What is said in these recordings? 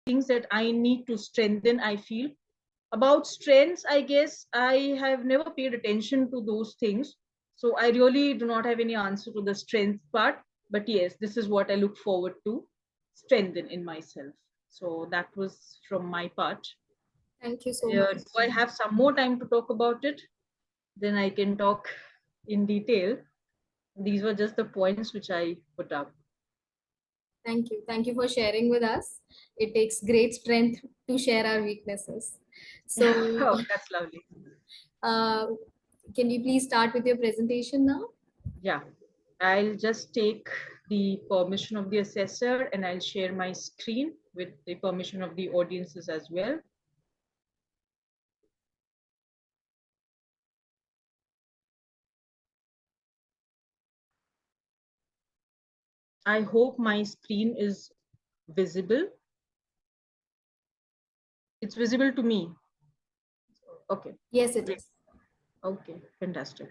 things that I need to strengthen, I feel. About strengths, I guess I have never paid attention to those things. So I really do not have any answer to the strength part. But yes, this is what I look forward to strengthen in myself. So that was from my part. Thank you so much. Do I have some more time to talk about it? Then I can talk in detail. These were just the points which I put up. Thank you. Thank you for sharing with us. It takes great strength to share our weaknesses. So, Oh, that's lovely. uh, can you please start with your presentation now? Yeah, I'll just take the permission of the assessor and I'll share my screen with the permission of the audiences as well. I hope my screen is visible. It's visible to me. Okay. Yes, it Great. is. Okay, fantastic.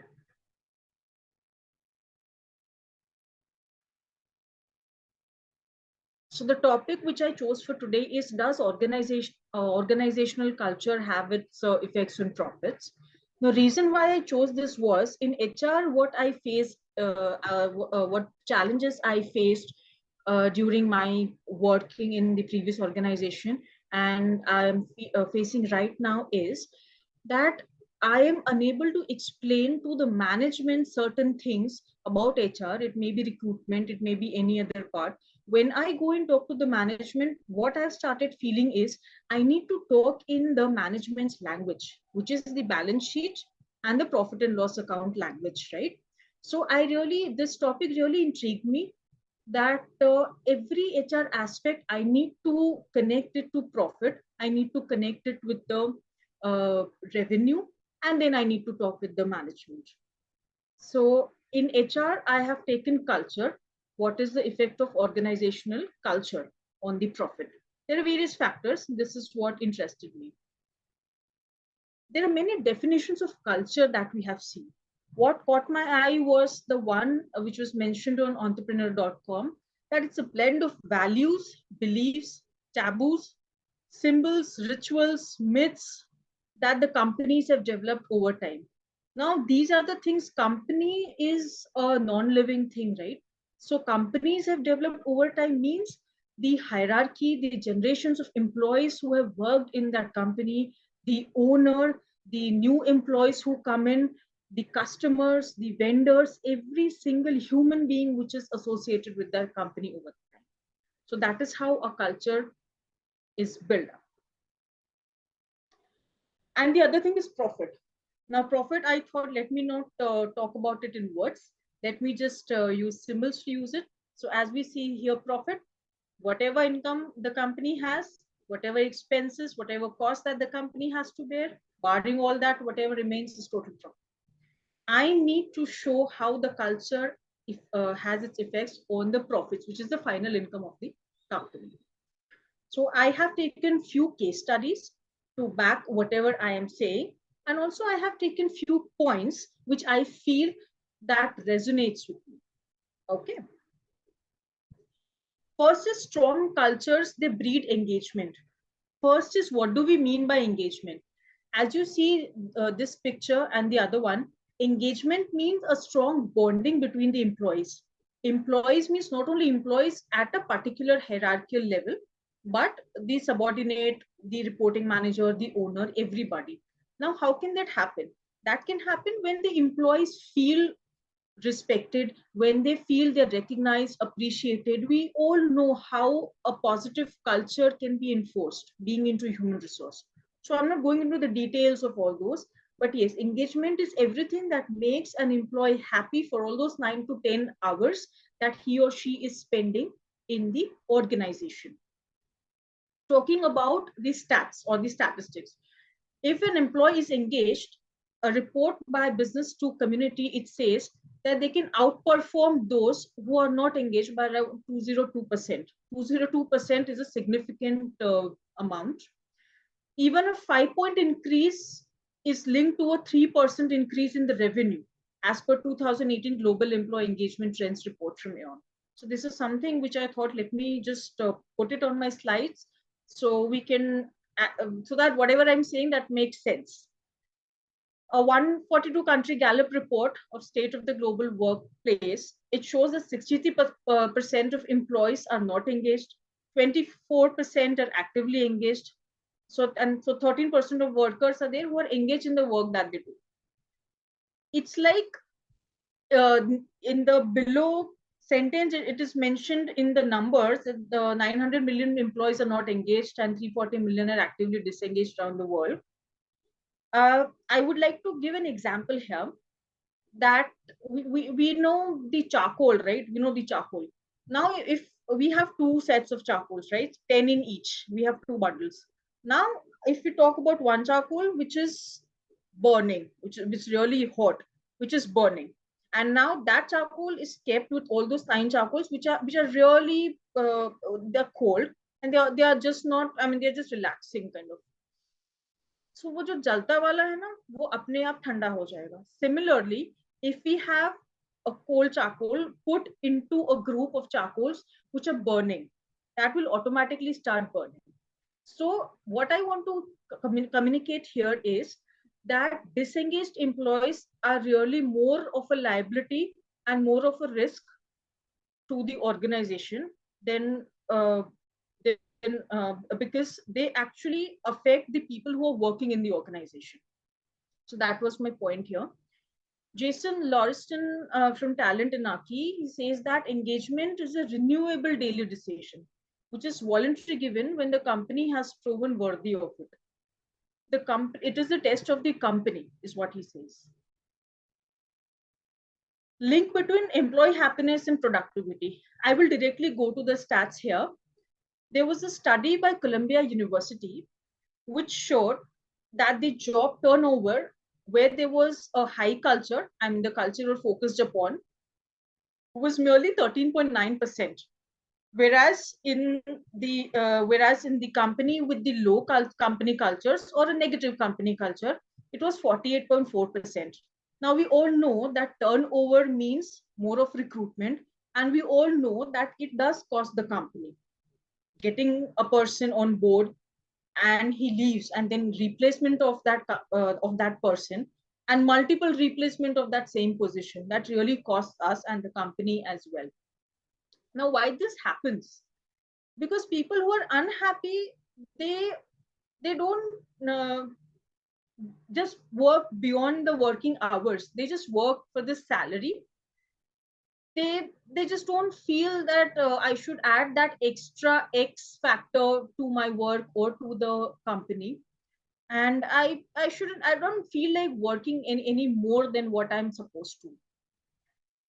So the topic which I chose for today is, does organizational culture have its effects on profits? The reason why I chose this was, in HR, what I faced, what challenges I faced during my working in the previous organization, and I'm facing right now, is that I am unable to explain to the management certain things about HR. It may be recruitment, it may be any other part. When I go and talk to the management, what I've started feeling is I need to talk in the management's language, which is the balance sheet and the profit and loss account language, right? So this topic really intrigued me, that every HR aspect, I need to connect it to profit, I need to connect it with the revenue, and then I need to talk with the management. So in HR, I have taken culture. What is the effect of organizational culture on the profit? There are various factors. This is what interested me. There are many definitions of culture that we have seen. What caught my eye was the one which was mentioned on entrepreneur.com, that it's a blend of values, beliefs, taboos, symbols, rituals, myths that the companies have developed over time. Now, these are the things. Company is a non-living thing, right? So companies have developed over time means the hierarchy, the generations of employees who have worked in that company, the owner, the new employees who come in, the customers, the vendors, every single human being which is associated with that company over time. So that is how a culture is built up. And the other thing is profit. Now, profit, I thought, let me not talk about it in words. Let me just use symbols to use it. So as we see here, profit, whatever income the company has, whatever expenses, whatever cost that the company has to bear, barring all that, whatever remains is total profit. I need to show how the culture has its effects on the profits, which is the final income of the company. So I have taken few case studies to back whatever I am saying. And also I have taken few points which I feel that resonates with me. Okay. First is, strong cultures, they breed engagement. First is, what do we mean by engagement? As you see this picture and the other one, engagement means a strong bonding between the employees. Employees means not only employees at a particular hierarchical level, but the subordinate, the reporting manager, the owner, everybody. Now, how can that happen? That can happen when the employees feel respected, when they feel they're recognized, appreciated. We all know how a positive culture can be enforced, being into human resource. So I'm not going into the details of all those, but yes, engagement is everything that makes an employee happy for all those 9 to 10 hours that he or she is spending in the organization. Talking about the stats or the statistics, if an employee is engaged, a report by Business to Community, it says that they can outperform those who are not engaged by around 202%. 202% is a significant amount. Even a 5-point increase is linked to a 3% increase in the revenue, as per 2018 Global Employee Engagement Trends report from Aon. So this is something which I thought, let me just put it on my slides So we can, so that whatever I'm saying, that makes sense. A 142 country Gallup report of state of the global workplace, it shows that 63% of employees are not engaged, 24% are actively engaged. So 13% of workers are there who are engaged in the work that they do. It's like uh, in the below sentence, it is mentioned in the numbers that the 900 million employees are not engaged and 340 million are actively disengaged around the world. I would like to give an example here that we know the charcoal, right? We know the charcoal. Now, if we have two sets of charcoals, right? 10 in each, we have two bundles. Now, if we talk about one charcoal, which is burning, which is really hot, which is burning. And now that charcoal is kept with all those 9 charcoals, which are really they're cold, and they are just not, I mean, they're just relaxing kind of. सो वो जो जलता वाला है ना, वो अपने आप ठंडा हो जाएगा. Similarly, if we have a coal charcoal put into a group of charcoals which are burning, that will automatically start burning. So what I want to communicate here is that disengaged employees are really more of a liability and more of a risk to the organization than because they actually affect the people who are working in the organization. So that was my point here. Jason Lauriston from Talent Anarchy, he says that engagement is a renewable daily decision, which is voluntary given when the company has proven worthy of it. It is the test of the company, is what he says. Link between employee happiness and productivity. I will directly go to the stats here. There was a study by Columbia University which showed that the job turnover, where there was a high culture, I mean the culture was focused upon, was merely 13.9%. Whereas in the company with the low company cultures or a negative company culture, it was 48.4%. Now we all know that turnover means more of recruitment, and we all know that it does cost the company. Getting a person on board and he leaves, and then replacement of that person, and multiple replacement of that same position, that really costs us and the company as well. Now why this happens? Because people who are unhappy, they they don't just work beyond the working hours, they just work for the salary. They just don't feel that I should add that extra X factor to my work or to the company, and I don't feel like working in any more than what I'm supposed to.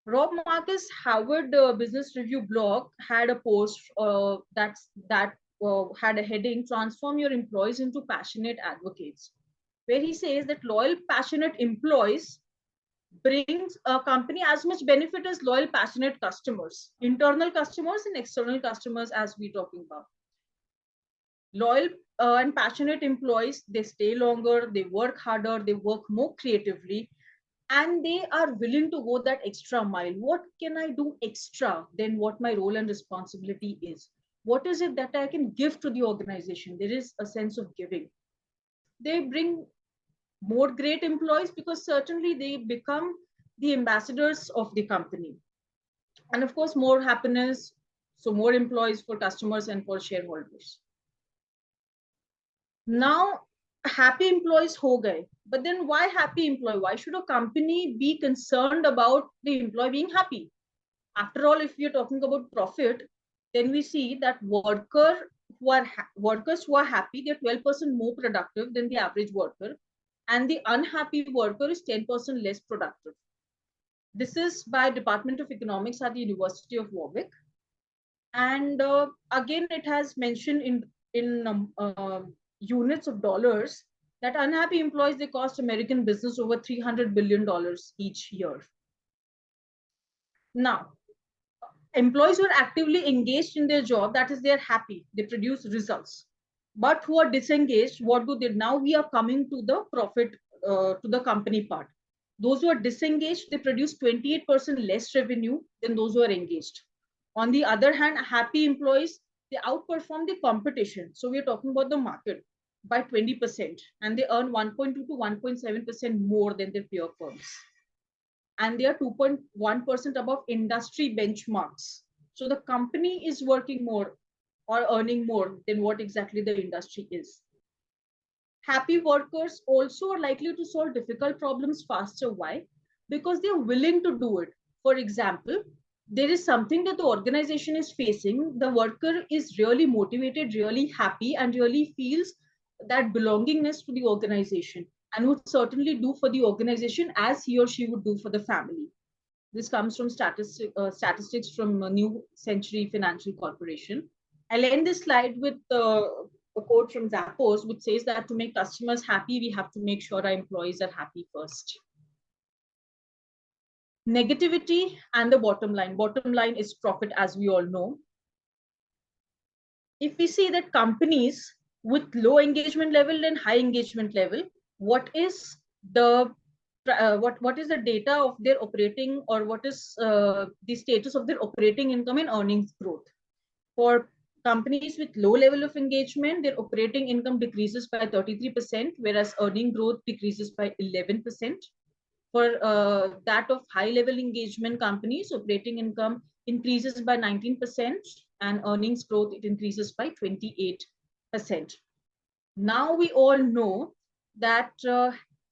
Rob Marcus Howard Business Review blog had a post that had a heading, "Transform Your Employees into Passionate Advocates," where he says that loyal, passionate employees brings a company as much benefit as loyal, passionate customers, internal customers and external customers, as we're talking about. Loyal and passionate employees, they stay longer, they work harder, they work more creatively, and they are willing to go that extra mile. What can I do extra than what my role and responsibility is? What is it that I can give to the organization? There is a sense of giving. They bring more great employees because certainly they become the ambassadors of the company. And of course, more happiness, so more employees for customers and for shareholders. Now, happy employees ho gaye. But then why happy employee? Why should a company be concerned about the employee being happy? After all, if you're talking about profit, then we see that workers who are happy, they're 12% more productive than the average worker, and the unhappy worker is 10% less productive. This is by Department of Economics at the University of Warwick. And again, it has mentioned in units of dollars that unhappy employees, they cost American business over $300 billion each year. Now, employees who are actively engaged in their job, that is, they're happy, they produce results. But who are disengaged, what do they? Now we are coming to the profit, to the company part. Those who are disengaged, they produce 28% less revenue than those who are engaged. On the other hand, happy employees, They outperform the competition. So we're talking about the market by 20%, and they earn 1.2 to 1.7% more than their peer firms. And they are 2.1% above industry benchmarks. So the company is working more or earning more than what exactly the industry is. Happy workers also are likely to solve difficult problems faster. Why? Because they're willing to do it. For example, there is something that the organization is facing. The worker is really motivated, really happy, and really feels that belongingness to the organization, and would certainly do for the organization as he or she would do for the family. This comes from statistics from New Century Financial Corporation. I'll end this slide with a quote from Zappos, which says that to make customers happy, we have to make sure our employees are happy first. Negativity and the bottom line. Bottom line is profit, as we all know. If we see that companies with low engagement level and high engagement level, what is the what is the data of their operating, or what is the status of their operating income and earnings growth? For companies with low level of engagement, their operating income decreases by 33%, whereas earning growth decreases by 11%. For that of high level engagement companies, operating income increases by 19%, and earnings growth, it increases by 28%. Now we all know that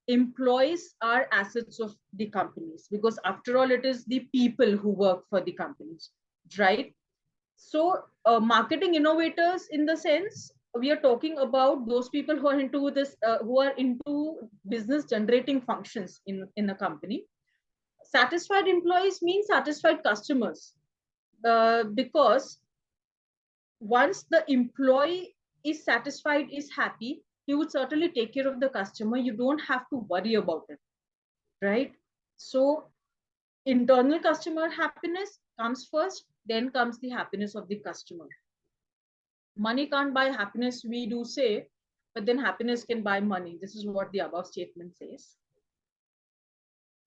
employees are assets of the companies, because after all, it is the people who work for the companies, right? So marketing innovators, in the sense, we are talking about those people who are into this, who are into business generating functions in a company. Satisfied employees mean satisfied customers, because once the employee is satisfied, is happy, he would certainly take care of the customer. You don't have to worry about it, right? So internal customer happiness comes first, then comes the happiness of the customer. Money can't buy happiness, we do say, but then happiness can buy money. This is what the above statement says.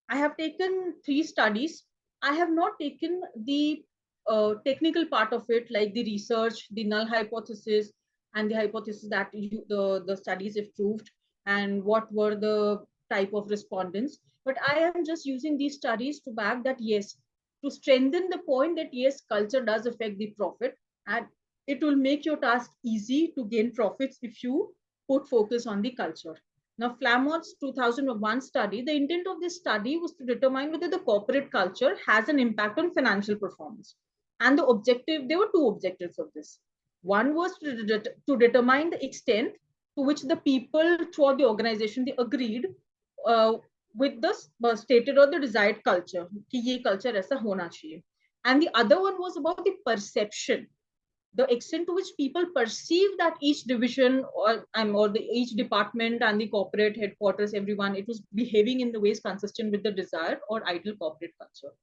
I have taken 3 studies. I have not taken the technical part of it, like the research, the null hypothesis, and the hypothesis that the studies have proved, and what were the type of respondents. But I am just using these studies to back that, yes, to strengthen the point that, yes, culture does affect the profit, and it will make your task easy to gain profits if you put focus on the culture. Now, Flamont's 2001 study, the intent of this study was to determine whether the corporate culture has an impact on financial performance. And the objective, there were 2 objectives of this. One was to determine the extent to which the people throughout the organization, they agreed uh, with the stated or the desired culture, कि ये culture ऐसा होना चाहिए. And the other one was about the perception, the extent to which people perceive that each division, or each department and the corporate headquarters, everyone, it was behaving in the ways consistent with the desired or ideal corporate culture.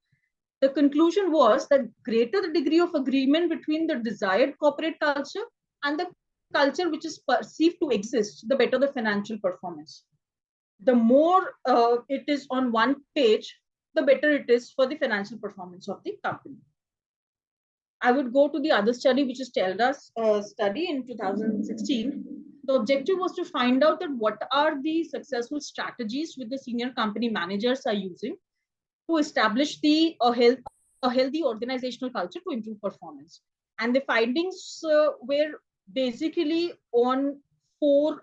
The conclusion was that greater the degree of agreement between the desired corporate culture and the culture which is perceived to exist, the better the financial performance. The more it is on one page, the better it is for the financial performance of the company. I would go to the other study, which is Telda's study in 2016. The objective was to find out that what are the successful strategies which the senior company managers are using to establish a healthy organizational culture to improve performance. And the findings were basically on 4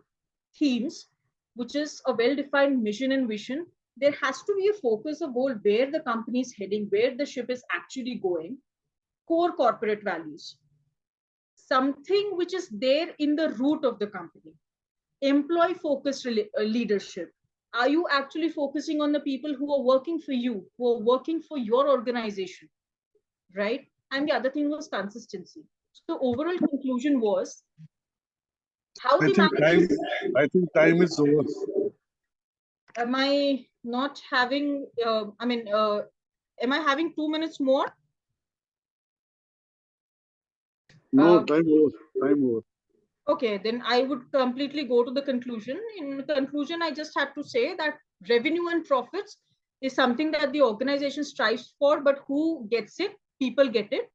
themes, which is a well-defined mission and vision. There has to be a focus, a goal, where the company is heading, where the ship is actually going. Core corporate values, something which is there in the root of the company. Employee focused leadership. Are you actually focusing on the people who are working for you, who are working for your organization, right? And the other thing was consistency. So overall conclusion was how I the think time. managers. I think time is over. Am I not having? Am I having 2 minutes more? No, time over. Time over. Okay, then I would completely go to the conclusion. In conclusion, I just had to say that revenue and profits is something that the organization strives for, but who gets it? People get it.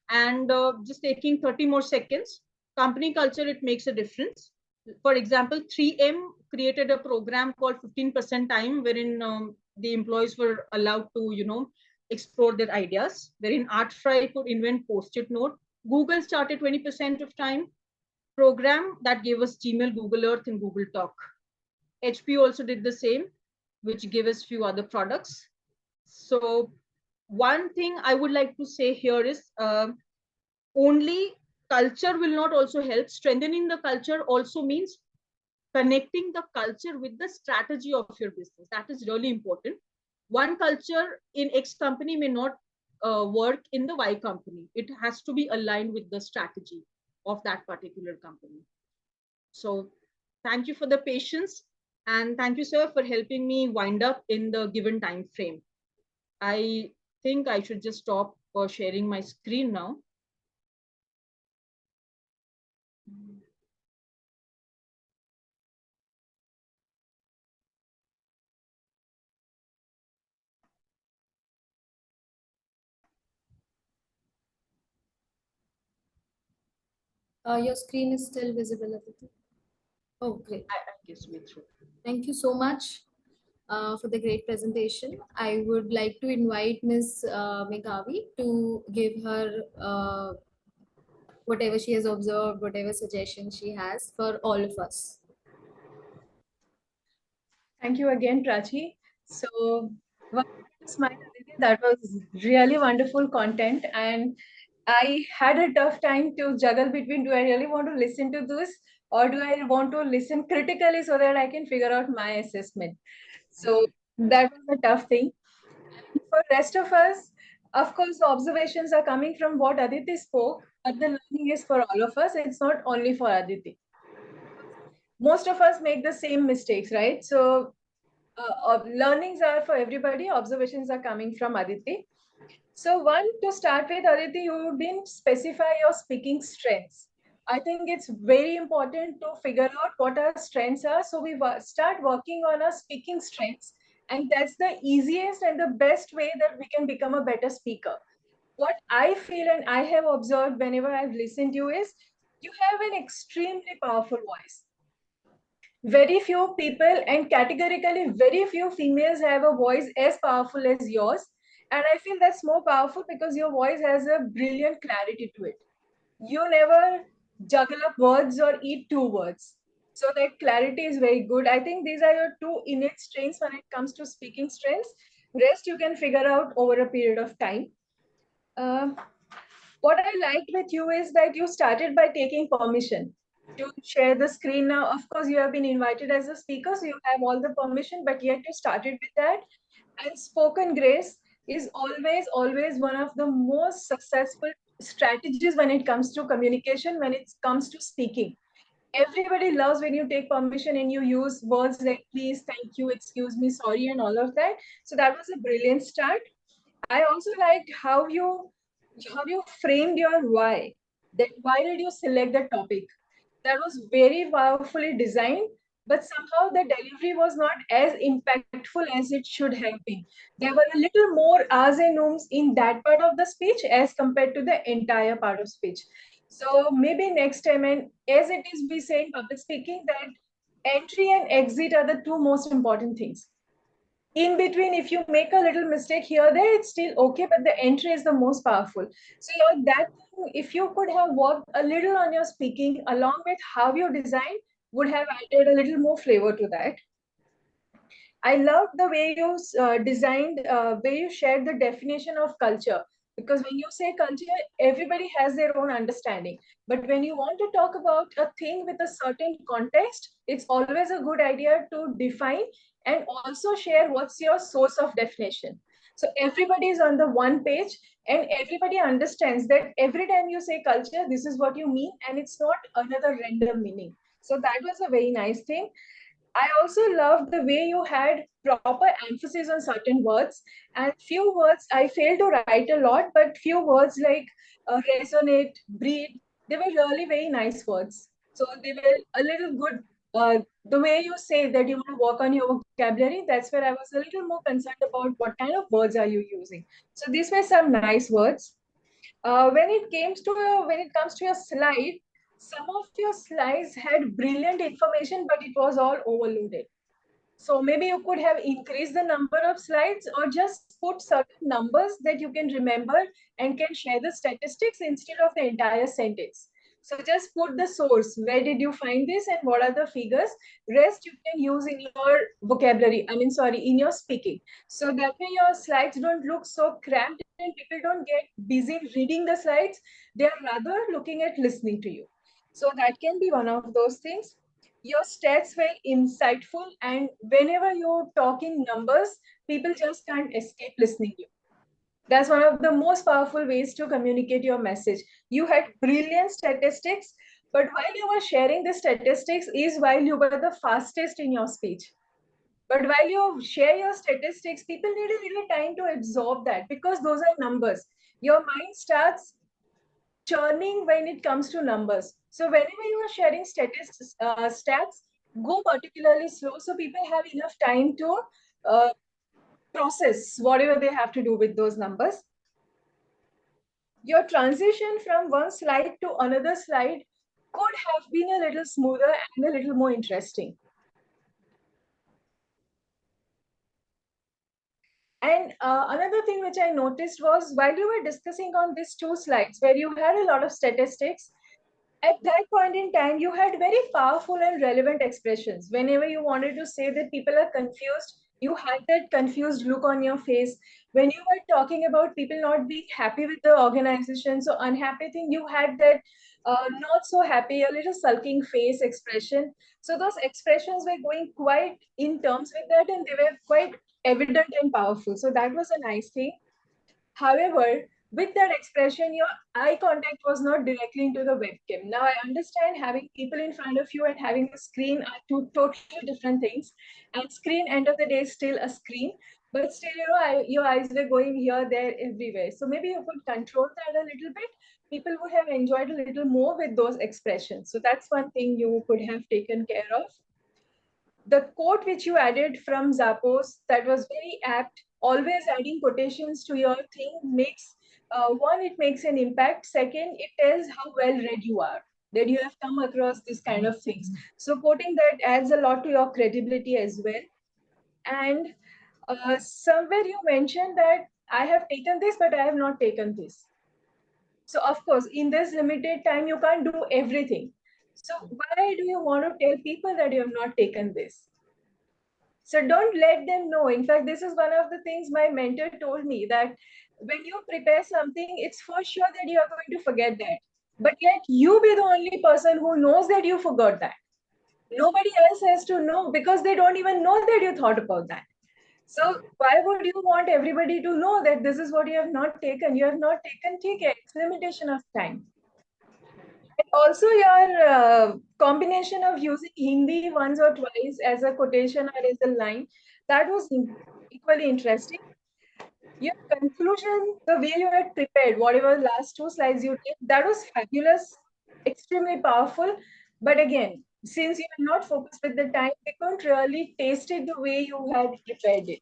and just taking 30 more seconds. Company culture, it makes a difference. For example, 3M created a program called 15% time, wherein the employees were allowed to, explore their ideas, wherein Art Fry could invent post-it note. Google started 20% of time program that gave us Gmail, Google Earth, and Google Talk. HP also did the same, which gave us few other products. So one thing I would like to say here is only culture will not also help. Strengthening the culture also means connecting the culture with the strategy of your business. That is really important. One culture in X company may not work in the Y company. It has to be aligned with the strategy of that particular company. So thank you for the patience, and thank you, sir, for helping me wind up in the given time frame. I think I should just stop sharing my screen now. Your screen is still visible, Aditi. Oh, great. I guess we're through. Thank you so much for the great presentation. I would like to invite Ms. Meghavi to give her whatever she has observed, whatever suggestion she has for all of us. Thank you again, Prachi. So, smile, Aditi, that was really wonderful content, and I had a tough time to juggle between do I really want to listen to this or do I want to listen critically so that I can figure out my assessment. So that was a tough thing. For rest of us, of course, the observations are coming from what Aditi spoke, but the learning is for all of us. It's not only for Aditi. Most of us make the same mistakes, right? So learnings are for everybody. Observations are coming from Aditi. So one, to start with, Aditi, you didn't specify your speaking strengths. I think it's very important to figure out what our strengths are. So we start working on our speaking strengths. And that's the easiest and the best way that we can become a better speaker. What I feel and I have observed whenever I've listened to you is you have an extremely powerful voice. Very few people and categorically very few females have a voice as powerful as yours. And I feel that's more powerful because your voice has a brilliant clarity to it. You never juggle up words or eat two words. So that clarity is very good. I think these are your two innate strengths when it comes to speaking strengths. Rest you can figure out over a period of time. Uh, what I liked with you is that you started by taking permission to share the screen now. Of course, you have been invited as a speaker, so you have all the permission, but yet you started with that. And spoken grace is always, always one of the most successful strategies when it comes to communication, when it comes to speaking. Everybody loves when you take permission and you use words like please, thank you, excuse me, sorry, and all of that. So that was a brilliant start. I also liked how you framed your why. That why did you select the topic? That was very powerfully designed, but somehow the delivery was not as impactful as it should have been. There were a little more ahs and ums in that part of the speech as compared to the entire part of speech. So maybe next time, and as it is we say in public speaking, that entry and exit are the two most important things. In between, if you make a little mistake here there, it's still okay, but the entry is the most powerful. So that if you could have worked a little on your speaking along with how you design, would have added a little more flavor to that. I love the way you designed, where you shared the definition of culture. Because when you say culture, everybody has their own understanding. But when you want to talk about a thing with a certain context, it's always a good idea to define and also share what's your source of definition. So everybody is on the one page and everybody understands that every time you say culture, this is what you mean, and it's not another random meaning. So that was a very nice thing. I also love the way you had proper emphasis on certain words, and few words I failed to write a lot, but few words like resonate, breed, they were really very nice words. So they were a little good. The way you say that you want to work on your vocabulary, that's where I was a little more concerned about what kind of words are you using. So these were some nice words. when it comes to your slide, some of your slides had brilliant information, but it was all overloaded. So maybe you could have increased the number of slides or just put certain numbers that you can remember and can share the statistics instead of the entire sentence. So just put the source. Where did you find this and what are the figures? Rest you can use in your vocabulary. In your speaking. So that way your slides don't look so cramped and people don't get busy reading the slides. They are rather looking at listening to you. So that can be one of those things. Your stats were insightful, and whenever you're talking numbers, people just can't escape listening to you. That's one of the most powerful ways to communicate your message. You had brilliant statistics, but while you were sharing the statistics is while you were the fastest in your speech. But while you share your statistics, people need a little time to absorb that because those are numbers. Your mind starts churning when it comes to numbers. So whenever you are sharing stats, go particularly slow so people have enough time to uh, process whatever they have to do with those numbers. Your transition from one slide to another slide could have been a little smoother and a little more interesting. And another thing which I noticed was while you were discussing on these two slides where you had a lot of statistics, at that point in time, you had very powerful and relevant expressions. Whenever you wanted to say that people are confused, you had that confused look on your face. When you were talking about people not being happy with the organization, so unhappy thing, you had that not so happy, a little sulking face expression. So those expressions were going quite in terms with that, and they were quite evident and powerful. So that was a nice thing. However, with that expression, your eye contact was not directly into the webcam. Now, I understand having people in front of you and having a screen are two totally different things. And screen, end of the day, is still a screen. But still, your eyes were going here, there, everywhere. So maybe you could control that a little bit. People would have enjoyed a little more with those expressions. So that's one thing you could have taken care of. The quote which you added from Zappos, that was very apt. Always adding quotations to your thing makes one, it makes an impact. Second, it tells how well read you are, that you have come across this kind of things. So quoting that adds a lot to your credibility as well. And somewhere you mentioned that I have taken this, but I have not taken this. So of course, in this limited time, you can't do everything. So why do you want to tell people that you have not taken this? So don't let them know. In fact, this is one of the things my mentor told me that when you prepare something, it's for sure that you are going to forget that. But yet you be the only person who knows that you forgot that. Nobody else has to know because they don't even know that you thought about that. So why would you want everybody to know that this is what you have not taken? You have not taken, ticket. It's limitation of time. And also your combination of using Hindi once or twice as a quotation or as a line, that was equally interesting. Your conclusion, the way you had prepared, whatever last two slides you did, that was fabulous, extremely powerful. But again, since you are not focused with the time, we couldn't really taste it the way you had prepared it.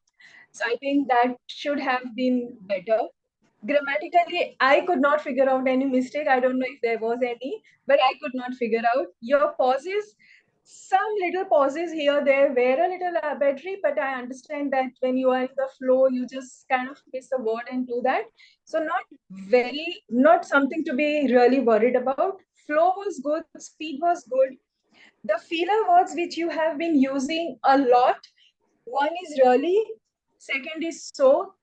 So I think that should have been better. Grammatically, I could not figure out any mistake. I don't know if there was any, but I could not figure out. Your pauses, some little pauses here, there were a little arbitrary, but I understand that when you are in the flow, you just kind of miss a word and do that. So not something to be really worried about. Flow was good, speed was good. The filler words which you have been using a lot, one is really, second is so,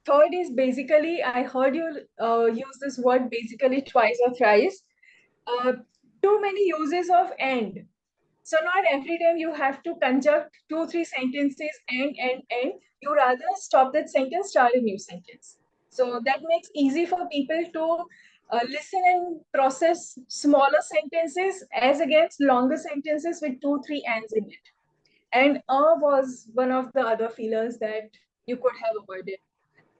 third is basically, I heard you use this word basically twice or thrice. Uh, Too many uses of and. So not every time you have to conjunct two, three sentences and. You rather stop that sentence, start a new sentence. So that makes easy for people to listen and process smaller sentences as against longer sentences with two, three ands in it. And was one of the other feelers that you could have avoided.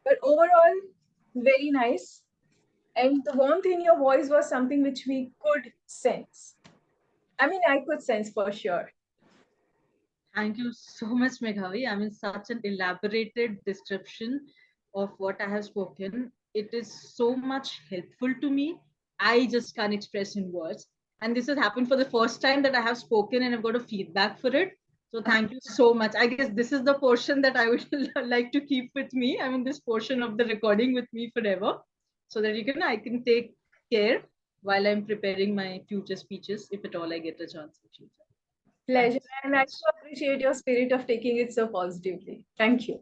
But overall, very nice. And the warmth in your voice was something which we could sense. I mean, I could sense for sure. Thank you so much, Meghavi. I mean, such an elaborated description of what I have spoken. it is so much helpful to me. I just can't express in words. And this has happened for the first time that I have spoken and I've got a feedback for it. So thank you so much. I guess this is the portion that I would like to keep with me. I mean, this portion of the recording with me forever, so that I can take care while I'm preparing my future speeches, if at all I get a chance in future. Pleasure. And I so appreciate your spirit of taking it so positively. Thank you.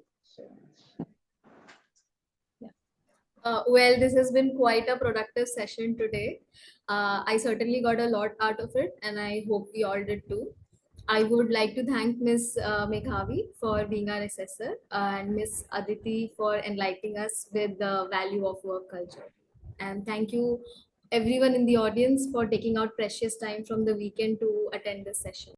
Well, this has been quite a productive session today. I certainly got a lot out of it, and I hope we all did too. I would like to thank Ms. Meghavi for being our assessor and Ms. Aditi for enlightening us with the value of work culture. And thank you everyone in the audience for taking out precious time from the weekend to attend this session.